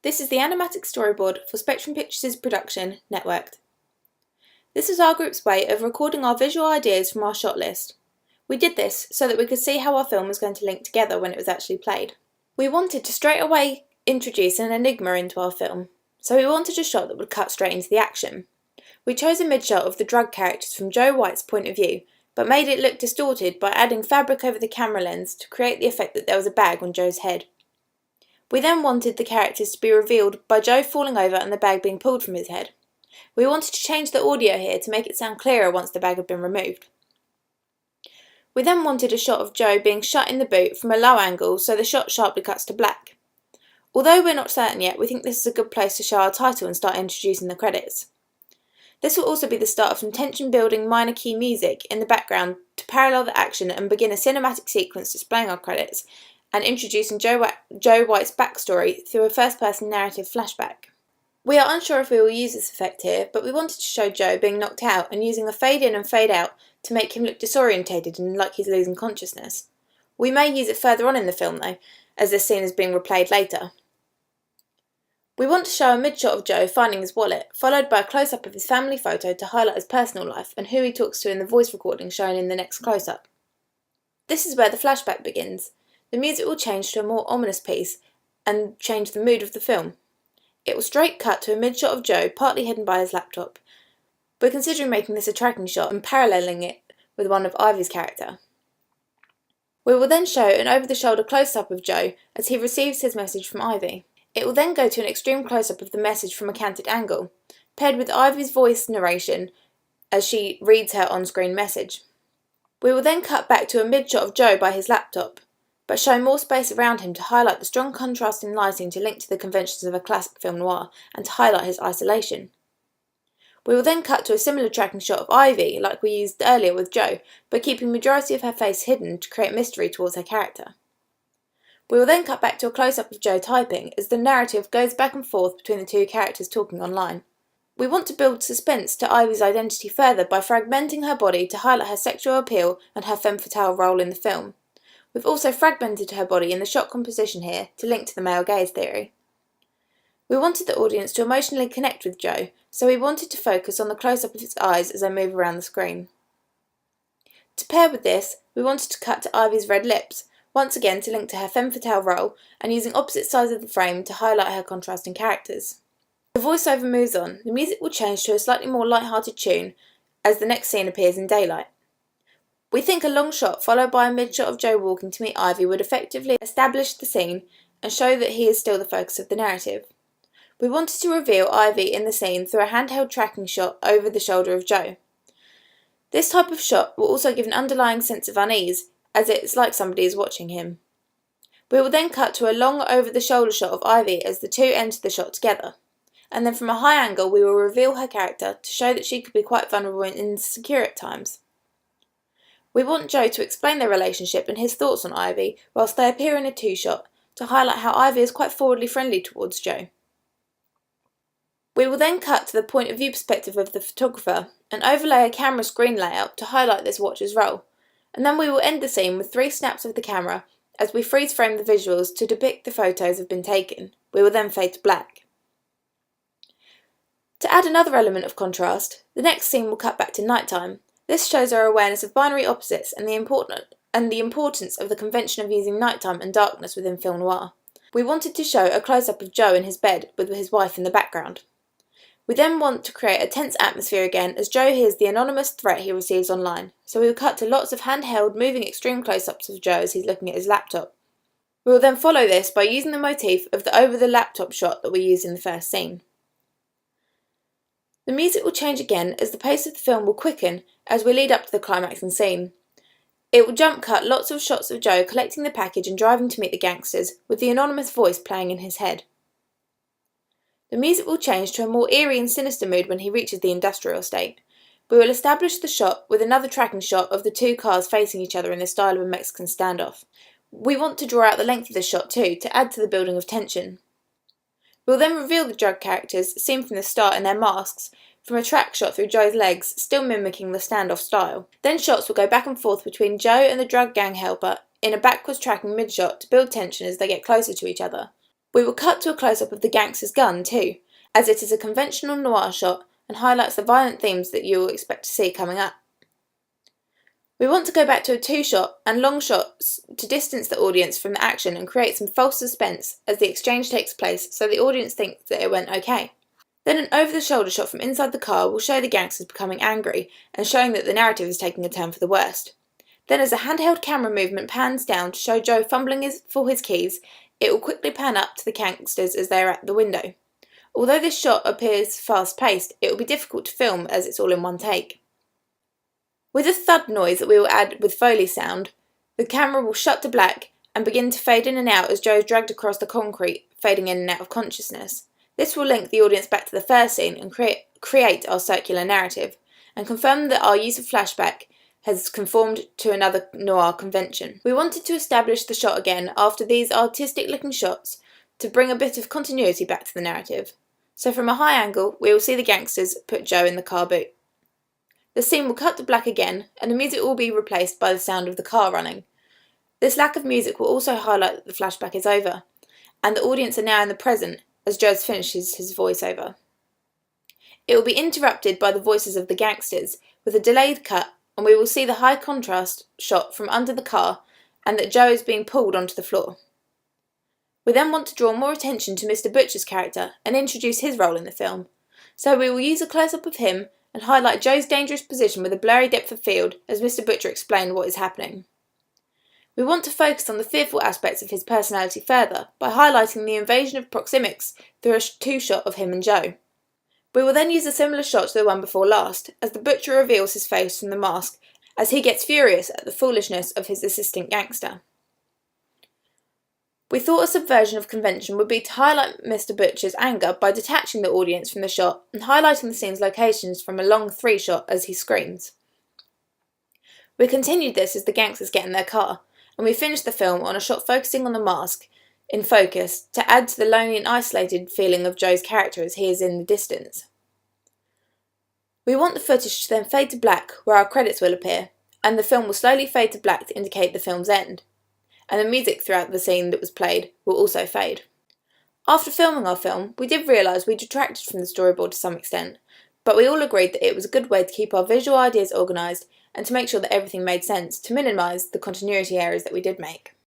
This is the animatic storyboard for Spectrum Pictures' production, Networked. This is our group's way of recording our visual ideas from our shot list. We did this so that we could see how our film was going to link together when it was actually played. We wanted to straight away introduce an enigma into our film, so we wanted a shot that would cut straight into the action. We chose a mid-shot of the drug characters from Joe White's point of view, but made it look distorted by adding fabric over the camera lens to create the effect that there was a bag on Joe's head. We then wanted the characters to be revealed by Joe falling over and the bag being pulled from his head. We wanted to change the audio here to make it sound clearer once the bag had been removed. We then wanted a shot of Joe being shut in the boot from a low angle so the shot sharply cuts to black. Although we're not certain yet, we think this is a good place to show our title and start introducing the credits. This will also be the start of some tension-building minor key music in the background to parallel the action and begin a cinematic sequence displaying our credits and introducing Joe White's backstory through a first-person narrative flashback. We are unsure if we will use this effect here, but we wanted to show Joe being knocked out and using a fade in and fade out to make him look disorientated and like he's losing consciousness. We may use it further on in the film though, as this scene is being replayed later. We want to show a mid-shot of Joe finding his wallet, followed by a close-up of his family photo to highlight his personal life and who he talks to in the voice recording shown in the next close-up. This is where the flashback begins. The music will change to a more ominous piece and change the mood of the film. It will straight cut to a mid-shot of Joe partly hidden by his laptop. We're considering making this a tracking shot and paralleling it with one of Ivy's character. We will then show an over-the-shoulder close-up of Joe as he receives his message from Ivy. It will then go to an extreme close-up of the message from a canted angle, paired with Ivy's voice narration as she reads her on-screen message. We will then cut back to a mid-shot of Joe by his laptop, but show more space around him to highlight the strong contrast in lighting to link to the conventions of a classic film noir and to highlight his isolation. We will then cut to a similar tracking shot of Ivy like we used earlier with Joe, but keeping majority of her face hidden to create mystery towards her character. We will then cut back to a close-up of Joe typing as the narrative goes back and forth between the two characters talking online. We want to build suspense to Ivy's identity further by fragmenting her body to highlight her sexual appeal and her femme fatale role in the film. We've also fragmented her body in the shot composition here to link to the male gaze theory. We wanted the audience to emotionally connect with Joe, so we wanted to focus on the close-up of his eyes as they move around the screen. To pair with this, we wanted to cut to Ivy's red lips, once again to link to her femme fatale role and using opposite sides of the frame to highlight her contrasting characters. The voiceover moves on, the music will change to a slightly more light-hearted tune as the next scene appears in daylight. We think a long shot followed by a mid-shot of Joe walking to meet Ivy would effectively establish the scene and show that he is still the focus of the narrative. We wanted to reveal Ivy in the scene through a handheld tracking shot over the shoulder of Joe. This type of shot will also give an underlying sense of unease, as it's like somebody is watching him. We will then cut to a long over-the-shoulder shot of Ivy as the two enter the shot together, and then from a high angle we will reveal her character to show that she could be quite vulnerable and insecure at times. We want Joe to explain their relationship and his thoughts on Ivy whilst they appear in a two-shot to highlight how Ivy is quite forwardly friendly towards Joe. We will then cut to the point of view perspective of the photographer and overlay a camera screen layout to highlight this watcher's role, and then we will end the scene with 3 snaps of the camera as we freeze frame the visuals to depict the photos have been taken. We will then fade to black. To add another element of contrast, the next scene will cut back to nighttime. This shows our awareness of binary opposites and the importance of the convention of using nighttime and darkness within film noir. We wanted to show a close-up of Joe in his bed with his wife in the background. We then want to create a tense atmosphere again as Joe hears the anonymous threat he receives online, so we will cut to lots of handheld, moving extreme close-ups of Joe as he's looking at his laptop. We will then follow this by using the motif of the over-the-laptop shot that we used in the first scene. The music will change again as the pace of the film will quicken as we lead up to the climaxing scene. It will jump cut lots of shots of Joe collecting the package and driving to meet the gangsters, with the anonymous voice playing in his head. The music will change to a more eerie and sinister mood when he reaches the industrial estate. We will establish the shot with another tracking shot of the 2 cars facing each other in the style of a Mexican standoff. We want to draw out the length of this shot too, to add to the building of tension. We will then reveal the drug characters, seen from the start in their masks, from a track shot through Joe's legs, still mimicking the standoff style. Then shots will go back and forth between Joe and the drug gang helper in a backwards tracking mid-shot to build tension as they get closer to each other. We will cut to a close-up of the gangster's gun too, as it is a conventional noir shot and highlights the violent themes that you will expect to see coming up. We want to go back to a two-shot and long shots to distance the audience from the action and create some false suspense as the exchange takes place so the audience thinks that it went okay. Then an over-the-shoulder shot from inside the car will show the gangsters becoming angry and showing that the narrative is taking a turn for the worst. Then as a handheld camera movement pans down to show Joe fumbling for his keys, it will quickly pan up to the gangsters as they are at the window. Although this shot appears fast-paced, it will be difficult to film as it's all in one take. With a thud noise that we will add with Foley sound, the camera will shut to black and begin to fade in and out as Joe is dragged across the concrete, fading in and out of consciousness. This will link the audience back to the first scene and create our circular narrative, and confirm that our use of flashback has conformed to another noir convention. We wanted to establish the shot again after these artistic-looking shots to bring a bit of continuity back to the narrative. So from a high angle, we will see the gangsters put Joe in the car boot. The scene will cut to black again, and the music will be replaced by the sound of the car running. This lack of music will also highlight that the flashback is over, and the audience are now in the present as Joe finishes his voiceover. It will be interrupted by the voices of the gangsters, with a delayed cut, and we will see the high contrast shot from under the car and that Joe is being pulled onto the floor. We then want to draw more attention to Mr. Butcher's character and introduce his role in the film, so we will use a close-up of him and highlight Joe's dangerous position with a blurry depth of field as Mr. Butcher explains what is happening. We want to focus on the fearful aspects of his personality further by highlighting the invasion of proxemics through a two-shot of him and Joe. We will then use a similar shot to the one before last, as the Butcher reveals his face from the mask as he gets furious at the foolishness of his assistant gangster. We thought a subversion of convention would be to highlight Mr. Butcher's anger by detaching the audience from the shot and highlighting the scene's locations from a long three-shot as he screams. We continued this as the gangsters get in their car, and we finished the film on a shot focusing on the mask in focus to add to the lonely and isolated feeling of Joe's character as he is in the distance. We want the footage to then fade to black where our credits will appear, and the film will slowly fade to black to indicate the film's end, and the music throughout the scene that was played will also fade. After filming our film, we did realise we detracted from the storyboard to some extent, but we all agreed that it was a good way to keep our visual ideas organised and to make sure that everything made sense to minimise the continuity errors that we did make.